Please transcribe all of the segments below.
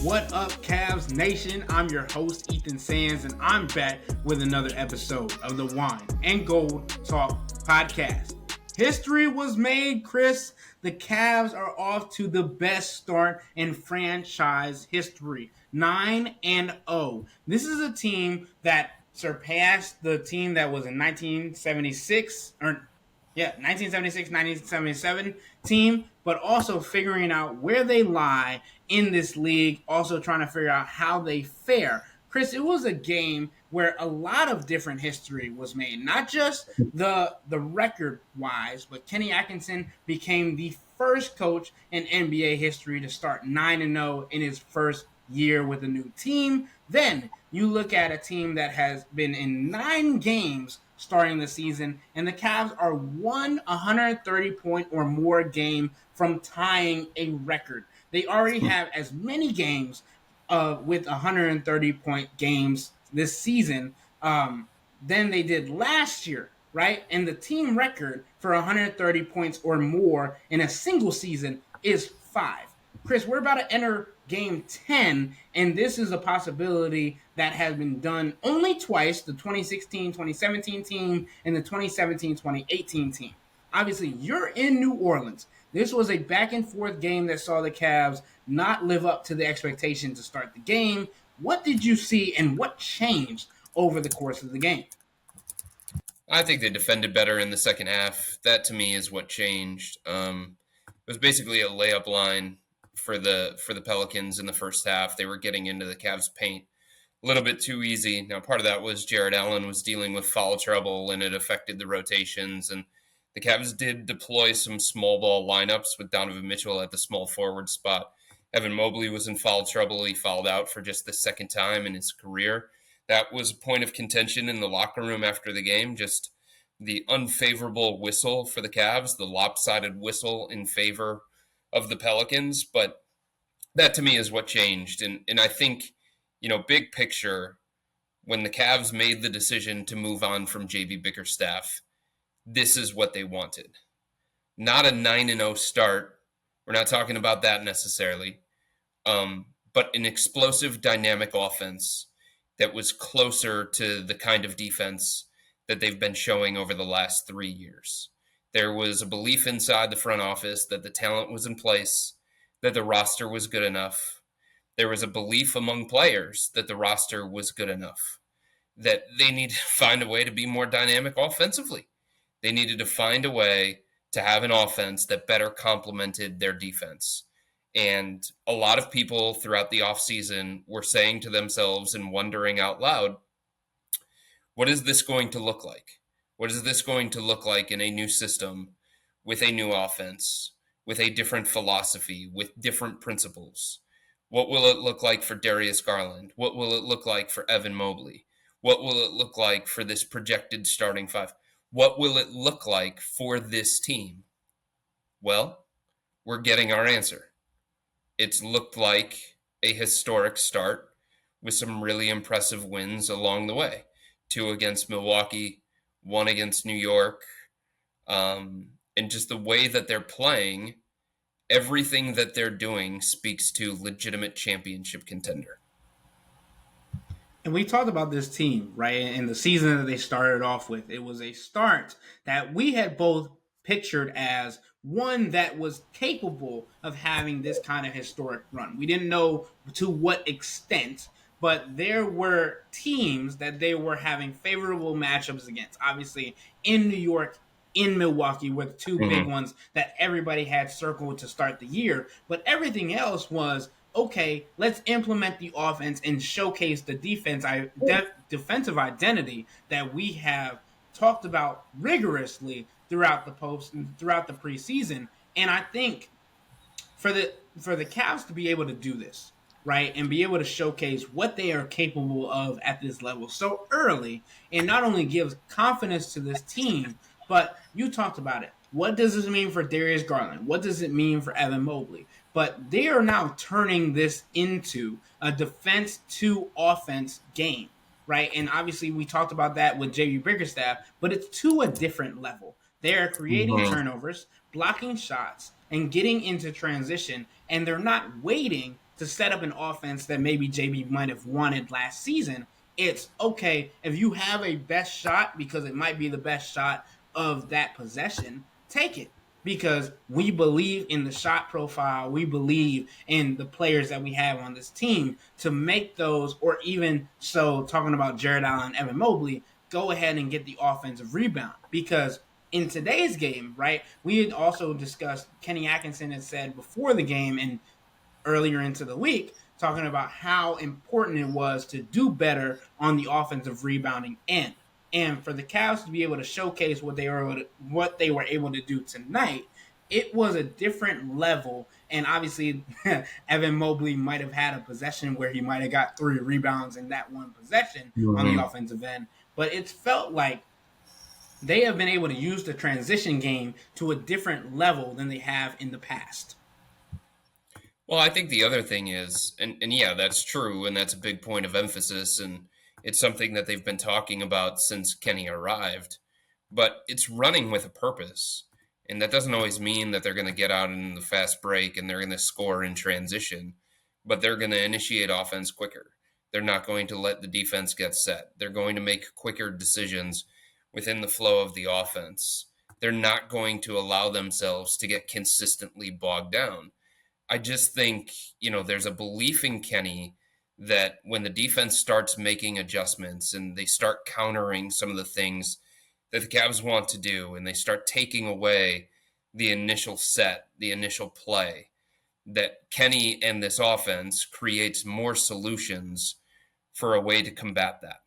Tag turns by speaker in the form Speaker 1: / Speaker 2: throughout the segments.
Speaker 1: What up, Cavs Nation? I'm your host, Ethan Sands, and I'm back with another episode of the Wine and Gold Talk podcast. History was made, Chris. The Cavs are off to the best start in franchise history, 9-0. This is a team that surpassed the team that was in 1976, 1977 team, but also figuring out where they lie in this league, also trying to figure out how they fare. Chris, it was a game where a lot of different history was made, not just the record-wise, but Kenny Atkinson became the first coach in NBA history to start 9-0 in his first year with a new team. Then you look at a team that has been in 9 games starting the season, and the Cavs are 130-point or more game from tying a record. They already have as many games with 130-point games this season than they did last year, right? And the team record for 130 points or more in a single season is 5. Chris, we're about to enter Game 10, and this is a possibility that has been done only twice, the 2016-2017 team and the 2017-2018 team. Obviously, you're in New Orleans. This was a back-and-forth game that saw the Cavs not live up to the expectation to start the game. What did you see, and what changed over the course of the game?
Speaker 2: I think they defended better in the second half. That, to me, is what changed. It was basically a layup line for the Pelicans in the first half. They were getting into the Cavs' paint a little bit too easy. Now, part of that was Jared Allen was dealing with foul trouble, and it affected the rotations. And the Cavs did deploy some small ball lineups with Donovan Mitchell at the small forward spot. Evan Mobley was in foul trouble. He fouled out for just the second time in his career. That was a point of contention in the locker room after the game, just the unfavorable whistle for the Cavs, the lopsided whistle in favor of the Pelicans. But that, to me, is what changed. And I think, big picture, when the Cavs made the decision to move on from J.B. Bickerstaff, this is what they wanted. Not a 9-0 start. We're not talking about that necessarily. But an explosive, dynamic offense that was closer to the kind of defense that they've been showing over the last 3 years. There was a belief inside the front office that the talent was in place, that the roster was good enough. There was a belief among players that the roster was good enough, that they need to find a way to be more dynamic offensively. They needed to find a way to have an offense that better complemented their defense. And a lot of people throughout the offseason were saying to themselves and wondering out loud, what is this going to look like? What is this going to look like in a new system, with a new offense, with a different philosophy, with different principles? What will it look like for Darius Garland? What will it look like for Evan Mobley? What will it look like for this projected starting 5? What will it look like for this team? Well, we're getting our answer. It's looked like a historic start with some really impressive wins along the way. 2 against Milwaukee, 1 against New York. And just the way that they're playing, everything that they're doing speaks to legitimate championship contender.
Speaker 1: And we talked about this team, right, in the season that they started off with. It was a start that we had both pictured as one that was capable of having this kind of historic run. We didn't know to what extent, but there were teams that they were having favorable matchups against. Obviously, in New York, in Milwaukee were the 2 big ones that everybody had circled to start the year. But everything else was, okay, let's implement the offense and showcase the defensive identity that we have talked about rigorously throughout the preseason. And I think for the Cavs to be able to do this, right, and be able to showcase what they are capable of at this level so early, and not only gives confidence to this team, but you talked about it. What does this mean for Darius Garland? What does it mean for Evan Mobley? But they are now turning this into a defense to offense game, right? And obviously we talked about that with J.B. Bickerstaff, but it's to a different level. They are creating turnovers, blocking shots, and getting into transition, and they're not waiting to set up an offense that maybe JB might have wanted last season. It's okay if you have a best shot because it might be the best shot of that possession, take it because we believe in the shot profile. We believe in the players that we have on this team to make those, or even so, talking about Jared Allen, Evan Mobley, go ahead and get the offensive rebound. Because in today's game, right, we had also discussed, Kenny Atkinson had said before the game and earlier into the week, talking about how important it was to do better on the offensive rebounding end. And for the Cavs to be able to showcase what they were able to do tonight, it was a different level. And obviously, Evan Mobley might have had a possession where he might have got 3 rebounds in that one possession on the offensive end. But it's felt like they have been able to use the transition game to a different level than they have in the past.
Speaker 2: Well, I think the other thing is, and yeah, that's true, and that's a big point of emphasis, and it's something that they've been talking about since Kenny arrived, but it's running with a purpose. And that doesn't always mean that they're going to get out in the fast break and they're going to score in transition, but they're going to initiate offense quicker. They're not going to let the defense get set. They're going to make quicker decisions within the flow of the offense. They're not going to allow themselves to get consistently bogged down. I just think, there's a belief in Kenny that when the defense starts making adjustments and they start countering some of the things that the Cavs want to do, and they start taking away the initial set, the initial play, that Kenny and this offense creates more solutions for a way to combat that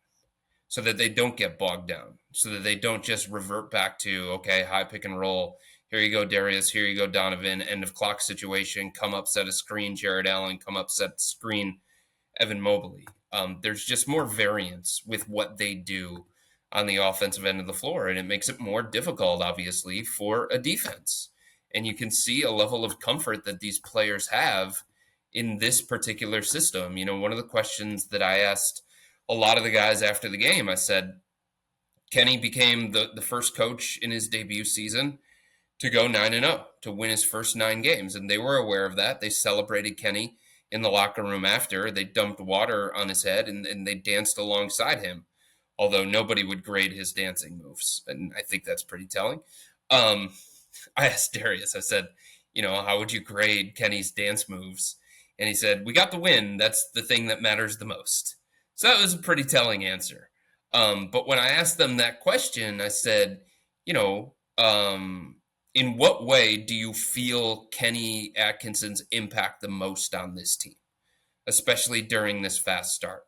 Speaker 2: so that they don't get bogged down, so that they don't just revert back to, okay, high pick and roll. Here you go, Darius. Here you go, Donovan. End of clock situation. Come up, set a screen, Jared Allen. Come up, set screen, Evan Mobley. There's just more variance with what they do on the offensive end of the floor, and it makes it more difficult, obviously, for a defense. And you can see a level of comfort that these players have in this particular system. One of the questions that I asked a lot of the guys after the game, I said, Kenny became the first coach in his debut season to go 9-0, to win his first 9 games. And they were aware of that. They celebrated Kenny in the locker room after. They dumped water on his head and they danced alongside him, although nobody would grade his dancing moves. And I think that's pretty telling. I asked Darius, I said, how would you grade Kenny's dance moves? And he said, we got the win. That's the thing that matters the most. So that was a pretty telling answer. But when I asked them that question, I said, in what way do you feel Kenny Atkinson's impact the most on this team, especially during this fast start?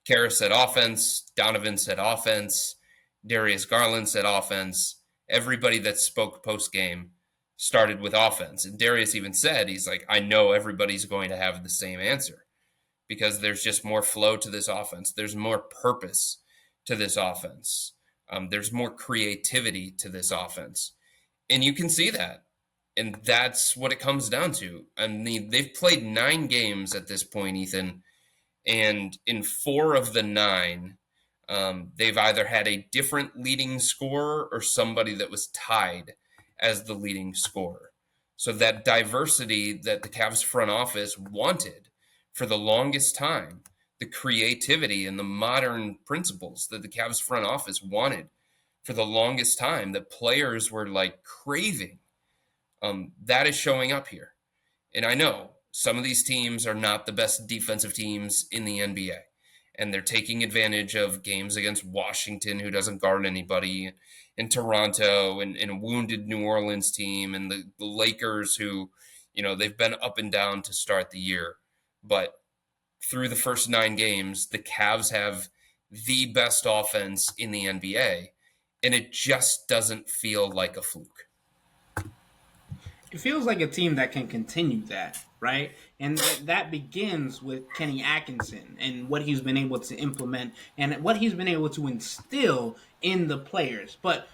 Speaker 2: Kara said offense, Donovan said offense, Darius Garland said offense. Everybody that spoke post-game started with offense. And Darius even said, he's like, I know everybody's going to have the same answer because there's just more flow to this offense. There's more purpose to this offense. There's more creativity to this offense. And you can see that. And that's what it comes down to. I mean, they've played 9 games at this point, Ethan. And in 4 of the 9, they've either had a different leading scorer or somebody that was tied as the leading scorer. So that diversity that the Cavs front office wanted for the longest time, the creativity and the modern principles that the Cavs front office wanted for the longest time, that players were like craving, that is showing up here. And I know some of these teams are not the best defensive teams in the NBA, and they're taking advantage of games against Washington, who doesn't guard anybody, and Toronto, and a wounded New Orleans team, and the Lakers, who, they've been up and down to start the year. But through the first 9 games, the Cavs have the best offense in the NBA, and it just doesn't feel like a fluke.
Speaker 1: It feels like a team that can continue that, right? And that begins with Kenny Atkinson and what he's been able to implement and what he's been able to instill in the players. But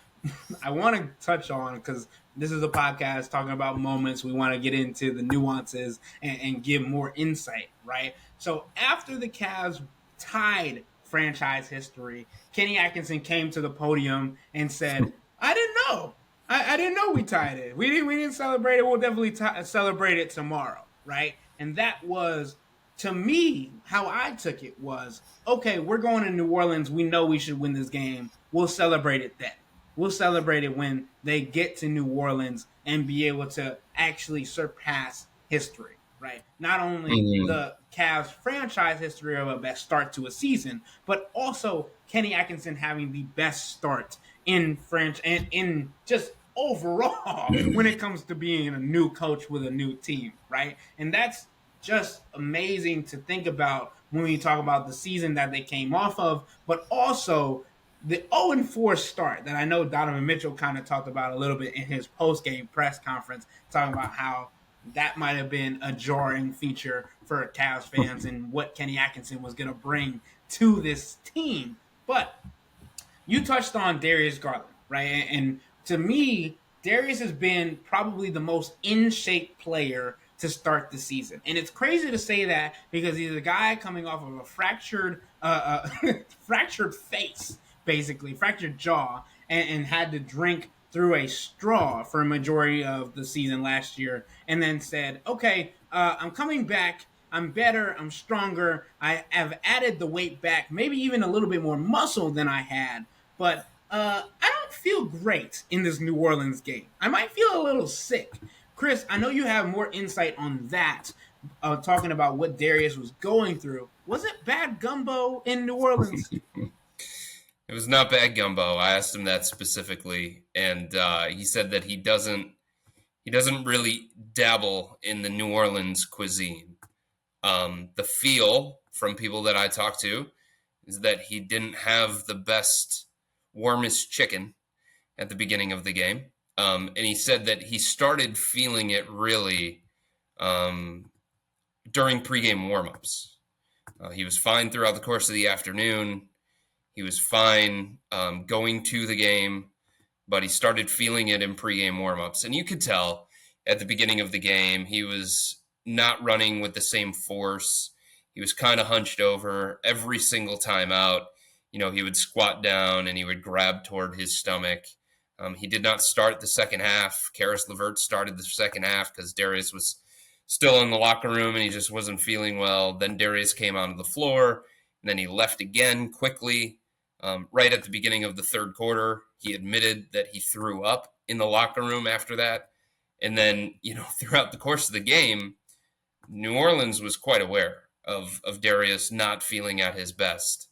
Speaker 1: I want to touch on, because this is a podcast talking about moments, we want to get into the nuances and give more insight, right? So after the Cavs tied franchise history, Kenny Atkinson came to the podium and said, I didn't know. I didn't know we tied it. We didn't celebrate it. We'll definitely celebrate it tomorrow, right? And that was, to me, how I took it was, okay, we're going to New Orleans. We know we should win this game. We'll celebrate it then. We'll celebrate it when they get to New Orleans and be able to actually surpass history, right? Not only
Speaker 2: Mhm.
Speaker 1: the Cavs franchise history of a best start to a season, but also Kenny Atkinson having the best start in French and in just overall when it comes to being a new coach with a new team, right? And that's just amazing to think about when we talk about the season that they came off of, but also the 0-4 start that I know Donovan Mitchell kind of talked about a little bit in his post game press conference, talking about how that might have been a jarring feature for Cavs fans and what Kenny Atkinson was going to bring to this team. But you touched on Darius Garland, right? And to me, Darius has been probably the most in shape player to start the season. And it's crazy to say that because he's a guy coming off of a fractured face, basically, fractured jaw, and had to drink through a straw for a majority of the season last year, and then said, okay, I'm coming back. I'm better. I'm stronger. I have added the weight back, maybe even a little bit more muscle than I had. But I don't feel great in this New Orleans game. I might feel a little sick. Chris, I know you have more insight on that, talking about what Darius was going through. Was it bad gumbo in New Orleans?
Speaker 2: It was not bad gumbo. I asked him that specifically, and he said that he doesn't really dabble in the New Orleans cuisine. The feel from people that I talked to is that he didn't have the best, warmest chicken at the beginning of the game. And he said that he started feeling it really um, during pregame warmups. He was fine throughout the course of the afternoon. He was fine going to the game, but he started feeling it in pregame warmups. And you could tell at the beginning of the game, he was not running with the same force. He was kind of hunched over every single time out. He would squat down and he would grab toward his stomach. He did not start the second half. Karis LeVert started the second half because Darius was still in the locker room and he just wasn't feeling well. Then Darius came onto the floor and then he left again quickly. Right at the beginning of the third quarter, he admitted that he threw up in the locker room after that. And then, throughout the course of the game, New Orleans was quite aware of Darius not feeling at his best.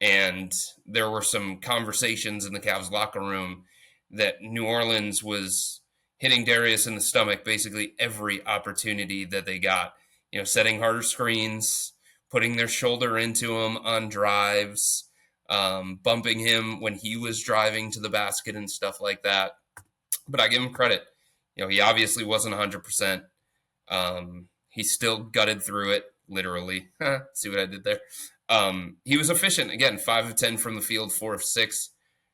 Speaker 2: And there were some conversations in the Cavs locker room that New Orleans was hitting Darius in the stomach basically every opportunity that they got. Setting harder screens, putting their shoulder into him on drives, bumping him when he was driving to the basket and stuff like that. But I give him credit. He obviously wasn't 100%. He still gutted through it, literally. See what I did there? He was efficient. Again, 5 of 10 from the field, 4 of 6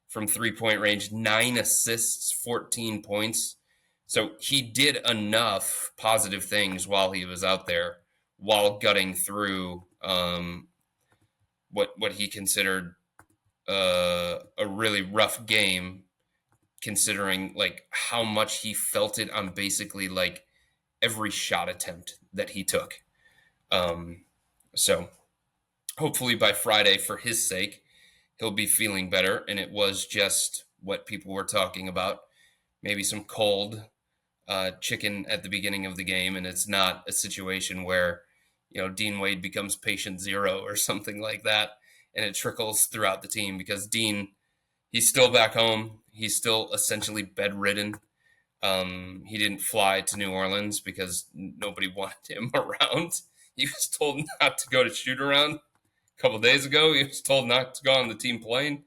Speaker 2: from three-point range, 9 assists, 14 points. So he did enough positive things while he was out there, while gutting through what he considered a really rough game, considering like how much he felt it on basically like every shot attempt that he took. So hopefully by Friday, for his sake, he'll be feeling better. And it was just what people were talking about, maybe some cold chicken at the beginning of the game, and it's not a situation where Dean Wade becomes patient zero or something like that, and it trickles throughout the team because Dean, he's still back home. He's still essentially bedridden. He didn't fly to New Orleans because nobody wanted him around. He was told not to go to shoot around a couple of days ago. He was told not to go on the team plane.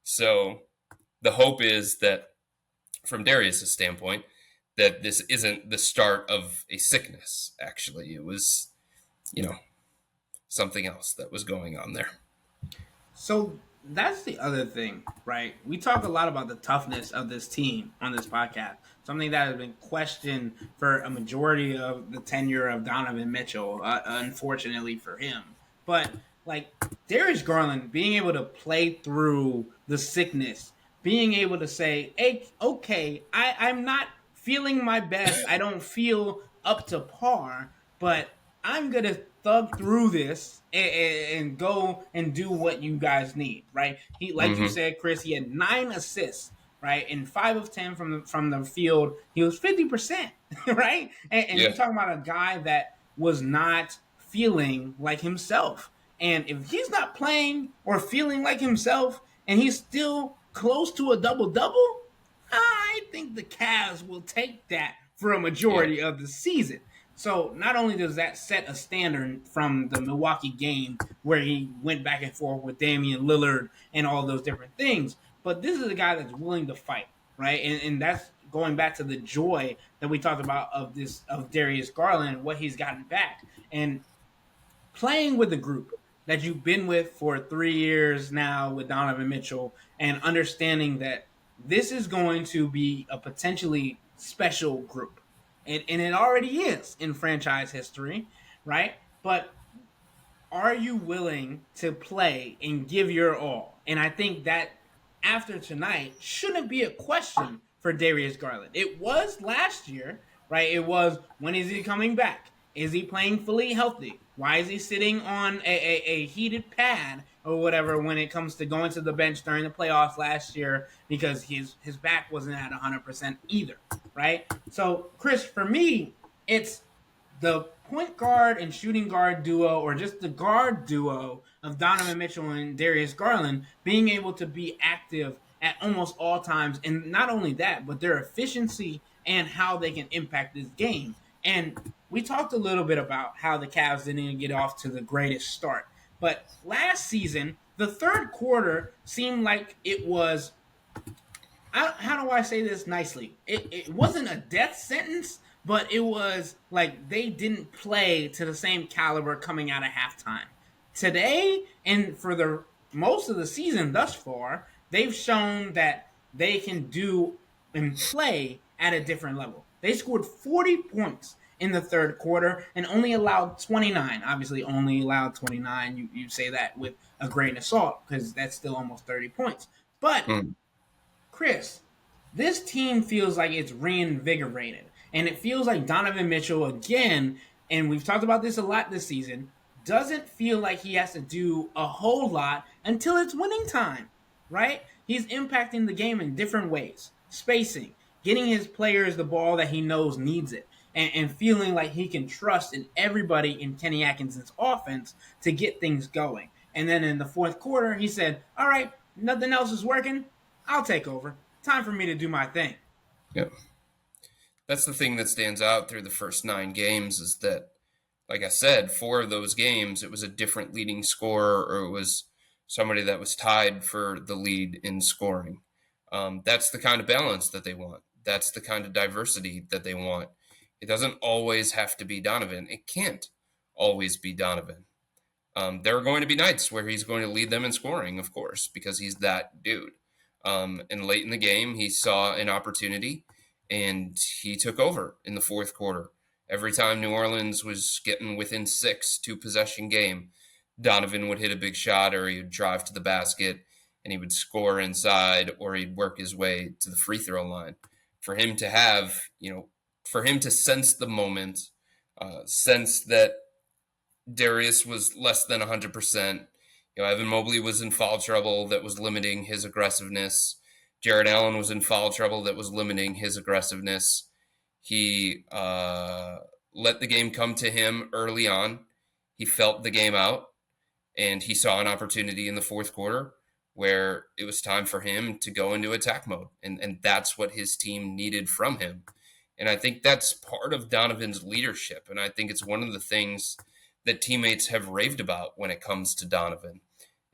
Speaker 2: So the hope is that, from Darius' standpoint, that this isn't the start of a sickness. Actually, it was, something else that was going on there.
Speaker 1: So that's the other thing, right? We talk a lot about the toughness of this team on this podcast, something that has been questioned for a majority of the tenure of Donovan Mitchell, unfortunately for him. But like Darius Garland being able to play through the sickness, being able to say, hey, okay, I'm not feeling my best. I don't feel up to par, but I'm gonna thug through this and go and do what you guys need, right? He, like you
Speaker 2: Mm-hmm.
Speaker 1: said, Chris, he had 9 assists, right, and 5 of 10 from the field. He was 50%, right? And
Speaker 2: Yeah.
Speaker 1: you're talking about a guy that was not feeling like himself. And if he's not playing or feeling like himself, and he's still close to a double double, I think the Cavs will take that for a
Speaker 2: Yeah.
Speaker 1: majority of the season. So not only does that set a standard from the Milwaukee game where he went back and forth with Damian Lillard and all those different things, but this is a guy that's willing to fight, right? And that's going back to the joy that we talked about of Darius Garland, what he's gotten back. And playing with a group that you've been with for 3 years now with Donovan Mitchell and understanding that this is going to be a potentially special group. And it already is in franchise history, right? But are you willing to play and give your all? And I think that after tonight shouldn't be a question for Darius Garland. It was last year, right? It was, when is he coming back? Is he playing fully healthy? Why is he sitting on a heated pad or whatever when it comes to going to the bench during the playoffs last year because his back wasn't at 100% either, right? So, Chris, for me, it's the point guard and shooting guard duo, or just the guard duo of Donovan Mitchell and Darius Garland, being able to be active at almost all times. And not only that, but their efficiency and how they can impact this game. And we talked a little bit about how the Cavs didn't get off to the greatest start. But last season, the third quarter seemed like it was, how do I say this nicely? It wasn't a death sentence, but it was like they didn't play to the same caliber coming out of halftime. Today, and for the most of the season thus far, they've shown that they can do and play at a different level. They scored 40 points in the third quarter and only allowed 29. Obviously, only allowed 29. You say that with a grain of salt because that's still almost 30 points. But
Speaker 2: Mm.
Speaker 1: Chris, this team feels like it's reinvigorated. And it feels like Donovan Mitchell, again, and we've talked about this a lot this season, doesn't feel like he has to do a whole lot until it's winning time, right? He's impacting the game in different ways, spacing, getting his players the ball that he knows needs it, and feeling like he can trust in everybody in Kenny Atkinson's offense to get things going. And then in the fourth quarter, he said, all right, nothing else is working. I'll take over. Time for me to do my thing.
Speaker 2: Yeah. That's the thing that stands out through the first 9 games is that, like I said, 4 of those games, it was a different leading scorer or it was somebody that was tied for the lead in scoring. That's the kind of balance that they want. That's the kind of diversity that they want. It doesn't always have to be Donovan. It can't always be Donovan. There are going to be nights where he's going to lead them in scoring, of course, because he's that dude. And late in the game, he saw an opportunity and he took over in the fourth quarter. Every time New Orleans was getting within 6, 2-possession game, Donovan would hit a big shot or he would drive to the basket and he would score inside or he'd work his way to the free throw line. For him to have, for him to sense the moment, sense that Darius was less than 100%. Evan Mobley was in foul trouble that was limiting his aggressiveness. Jared Allen was in foul trouble that was limiting his aggressiveness. He let the game come to him early on. He felt the game out, and he saw an opportunity in the fourth quarter where it was time for him to go into attack mode. And that's what his team needed from him. And I think that's part of Donovan's leadership. And I think it's one of the things that teammates have raved about when it comes to Donovan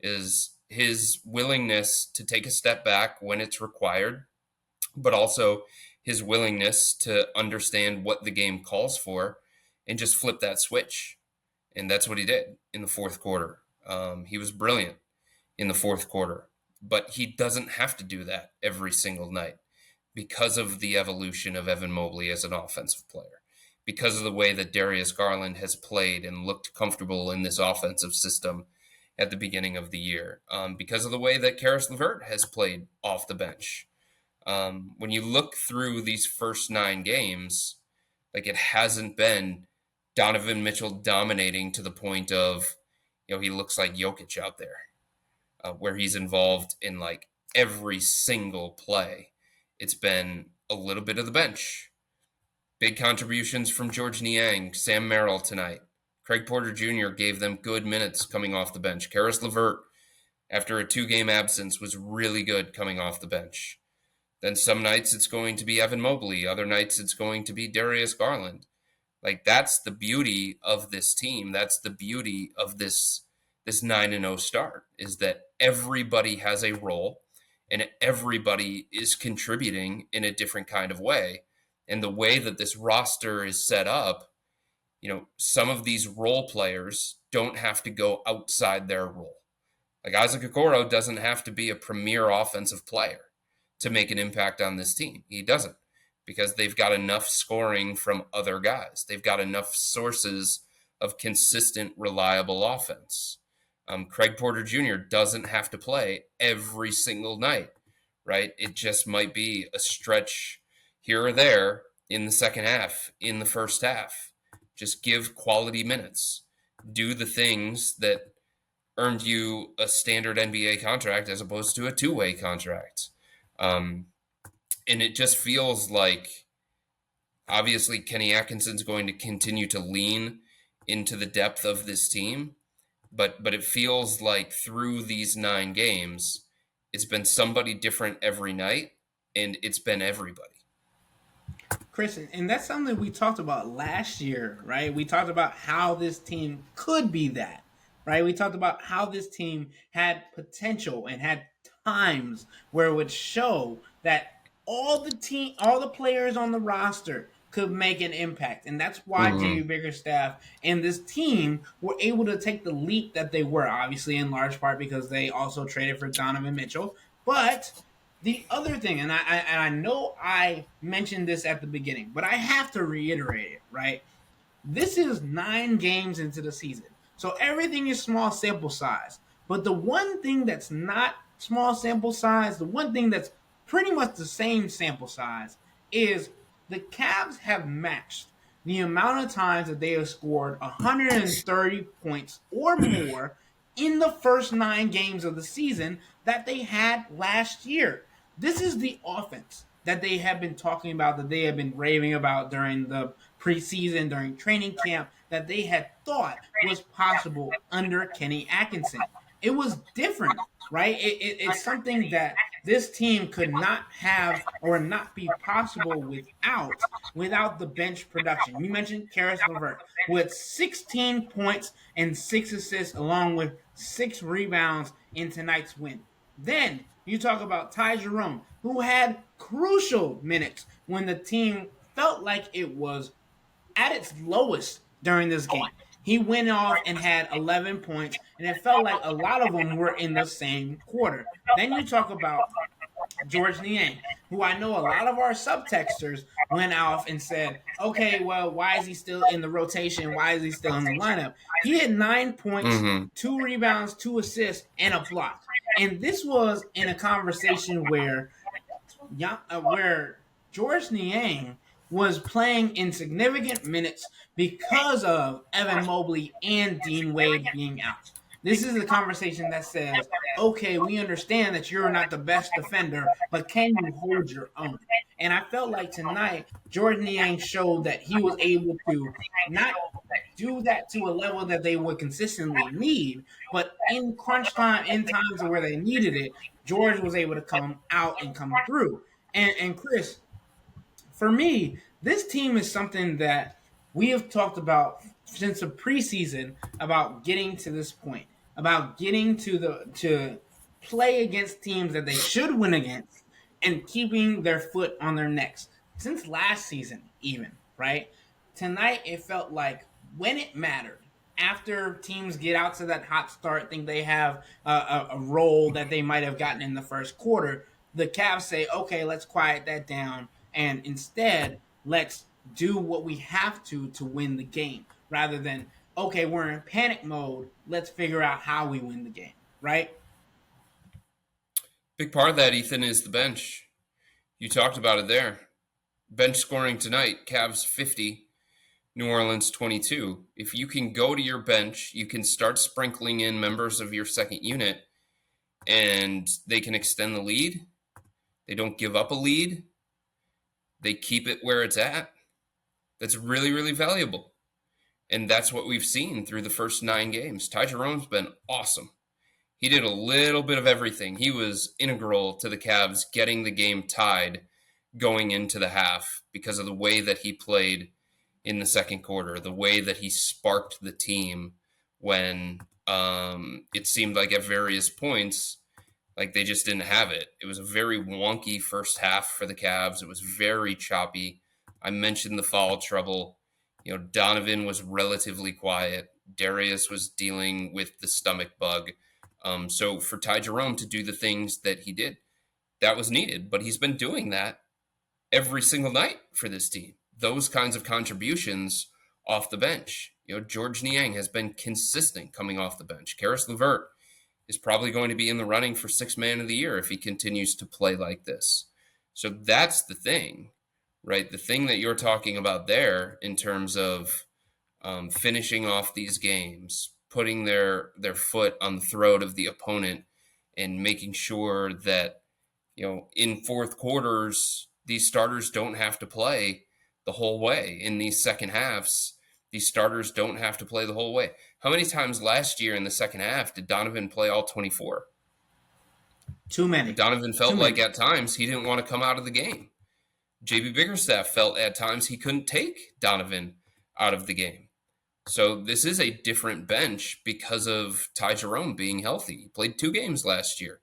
Speaker 2: is his willingness to take a step back when it's required, but also his willingness to understand what the game calls for and just flip that switch. And that's what he did in the fourth quarter. He was brilliant in the fourth quarter, but he doesn't have to do that every single night because of the evolution of Evan Mobley as an offensive player, because of the way that Darius Garland has played and looked comfortable in this offensive system at the beginning of the year, because of the way that Karis LeVert has played off the bench. When you look through these first 9 games, like it hasn't been Donovan Mitchell dominating to the point of, he looks like Jokic out there, where he's involved in like every single play. It's been a little bit of the bench. Big contributions from George Niang, Sam Merrill tonight. Craig Porter Jr. gave them good minutes coming off the bench. Karis LeVert, after a 2-game absence, was really good coming off the bench. Then some nights it's going to be Evan Mobley. Other nights it's going to be Darius Garland. Like, that's the beauty of this team. That's the beauty of this 9-0 start, is that everybody has a role and everybody is contributing in a different kind of way. And the way that this roster is set up, some of these role players don't have to go outside their role. Like, Isaac Okoro doesn't have to be a premier offensive player to make an impact on this team. He doesn't, because they've got enough scoring from other guys. They've got enough sources of consistent, reliable offense. Craig Porter Jr. doesn't have to play every single night, right? It just might be a stretch here or there in the second half, in the first half. Just give quality minutes. Do the things that earned you a standard NBA contract as opposed to a two-way contract. And it just feels like, obviously, Kenny Atkinson's going to continue to lean into the depth of this team. But it feels like through these 9 games, it's been somebody different every night, and it's been everybody.
Speaker 1: Chris, and that's something we talked about last year, right? We talked about how this team could be that, right? We talked about how this team had potential and had times where it would show that all the players on the roster could make an impact. And that's why Jamie Bickerstaff and this team were able to take the leap that they were, obviously in large part because they also traded for Donovan Mitchell. But the other thing, and I know I mentioned this at the beginning, but I have to reiterate it, right? This is 9 games into the season. So everything is small sample size. But the one thing that's not small sample size, the one thing that's pretty much the same sample size, is the Cavs have matched the amount of times that they have scored 130 points or more in the first 9 games of the season that they had last year. This is the offense that they have been talking about, that they have been raving about during the preseason, during training camp, that they had thought was possible under Kenny Atkinson. It was different, right? It's something that this team could not have or not be possible without the bench production. You mentioned Karis LeVert with 16 points and 6 assists, along with 6 rebounds in tonight's win. Then you talk about Ty Jerome, who had crucial minutes when the team felt like it was at its lowest during this game. He went off and had 11 points, and it felt like a lot of them were in the same quarter. Then you talk about George Niang, who I know a lot of our subtexters went off and said, okay, well, why is he still in the rotation? Why is he still in the lineup? He had 9 points, 2 rebounds, 2 assists, and a block. And this was in a conversation where George Niang was playing in significant minutes because of Evan Mobley and Dean Wade being out. This is a conversation that says, okay, we understand that you're not the best defender, but can you hold your own? And I felt like tonight, Jordan Niang showed that he was able to not do that to a level that they would consistently need, but in crunch time, in times where they needed it, George was able to come out and come through. And Chris, for me, this team is something that we have talked about since the preseason about getting to this point, about getting to play against teams that they should win against and keeping their foot on their necks. Since last season, even, right? Tonight, it felt like when it mattered, after teams get out to that hot start, think they have a role that they might have gotten in the first quarter, the Cavs say, okay, let's quiet that down, and instead, let's do what we have to win the game, rather than, okay, we're in panic mode, let's figure out how we win the game, right?
Speaker 2: Big part of that, Ethan, is the bench. You talked about it there. Bench scoring tonight, Cavs 50, New Orleans 22. If you can go to your bench, you can start sprinkling in members of your second unit, and they can extend the lead. They don't give up a lead. They keep it where it's at. That's really, really valuable. And that's what we've seen through the first 9 games. Ty Jerome's been awesome. He did a little bit of everything. He was integral to the Cavs getting the game tied going into the half because of the way that he played in the second quarter, the way that he sparked the team when it seemed like at various points, like they just didn't have it. It was a very wonky first half for the Cavs. It was very choppy. I mentioned the foul trouble. Donovan was relatively quiet. Darius was dealing with the stomach bug. So for Ty Jerome to do the things that he did, that was needed. But he's been doing that every single night for this team. Those kinds of contributions off the bench. George Niang has been consistent coming off the bench. Karis LeVert is probably going to be in the running for 6th man of the year if he continues to play like this. So that's the thing, right? The thing that you're talking about there in terms of finishing off these games, putting their foot on the throat of the opponent and making sure that, in fourth quarters, these starters don't have to play the whole way. In these second halves, these starters don't have to play the whole way. How many times last year in the second half did Donovan play all 24?
Speaker 1: Too many.
Speaker 2: Donovan felt like at times he didn't want to come out of the game. JB Biggerstaff felt at times he couldn't take Donovan out of the game. So this is a different bench because of Ty Jerome being healthy. He played 2 games last year.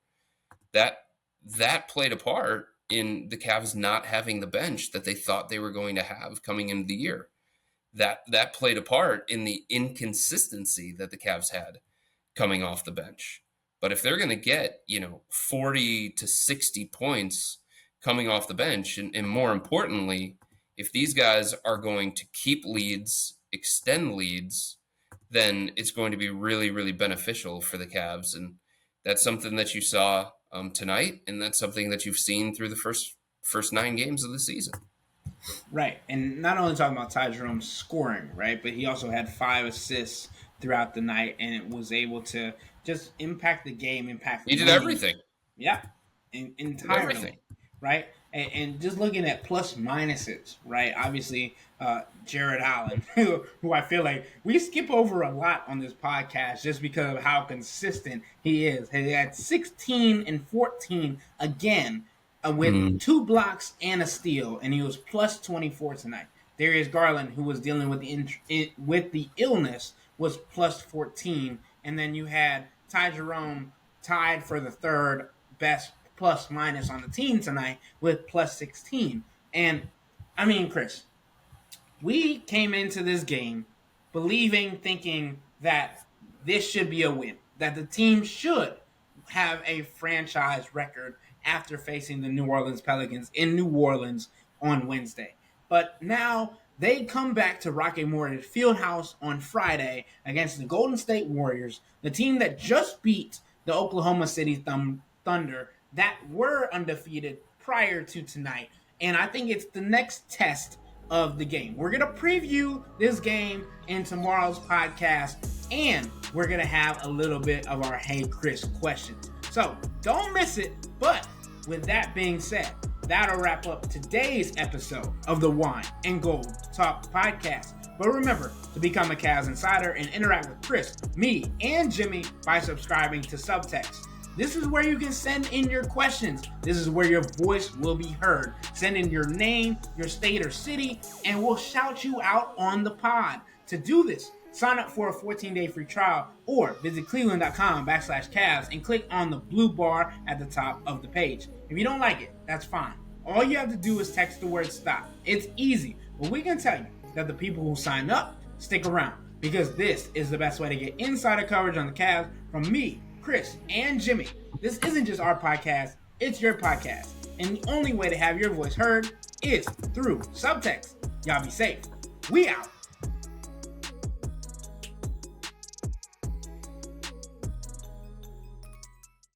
Speaker 2: That played a part in the Cavs not having the bench that they thought they were going to have coming into the year. That played a part in the inconsistency that the Cavs had coming off the bench. But if they're going to get, 40 to 60 points coming off the bench, and more importantly, if these guys are going to keep leads, extend leads, then it's going to be really, really beneficial for the Cavs. And that's something that you saw tonight, and that's something that you've seen through the first 9 games of the season.
Speaker 1: Right, and not only talking about Ty Jerome scoring, right, but he also had 5 assists throughout the night, and it was able to just impact the game,
Speaker 2: He did everything.
Speaker 1: Yeah, entirely, right? And just looking at plus minuses, right? Obviously, Jared Allen, who I feel like we skip over a lot on this podcast just because of how consistent he is. He had 16 and 14 again with 2 blocks and a steal, and he was plus 24 tonight. Darius Garland, who was dealing with the illness, was plus 14, and then you had Ty Jerome tied for the 3rd best plus minus on the team tonight with plus 16. And I mean, Chris, we came into this game thinking that this should be a win, that the team should have a franchise record after facing the New Orleans Pelicans in New Orleans on Wednesday. But now they come back to Rocket Mortgage Fieldhouse on Friday against the Golden State Warriors, the team that just beat the Oklahoma City Thunder that were undefeated prior to tonight. And I think it's the next test of the game. We're going to preview this game in tomorrow's podcast, and we're going to have a little bit of our Hey Chris questions. So don't miss it. But with that being said, that'll wrap up today's episode of the Wine and Gold Talk podcast. But remember to become a Cavs Insider and interact with Chris, me, and Jimmy by subscribing to Subtext. This is where you can send in your questions. This is where your voice will be heard. Send in your name, your state or city, and we'll shout you out on the pod. To do this, sign up for a 14-day free trial or visit cleveland.com/Cavs and click on the blue bar at the top of the page. If you don't like it, that's fine. All you have to do is text the word STOP. It's easy, but we can tell you that the people who sign up stick around because this is the best way to get insider coverage on the Cavs from me, Chris, and Jimmy. This isn't just our podcast, it's your podcast. And the only way to have your voice heard is through Subtext. Y'all be safe. We out.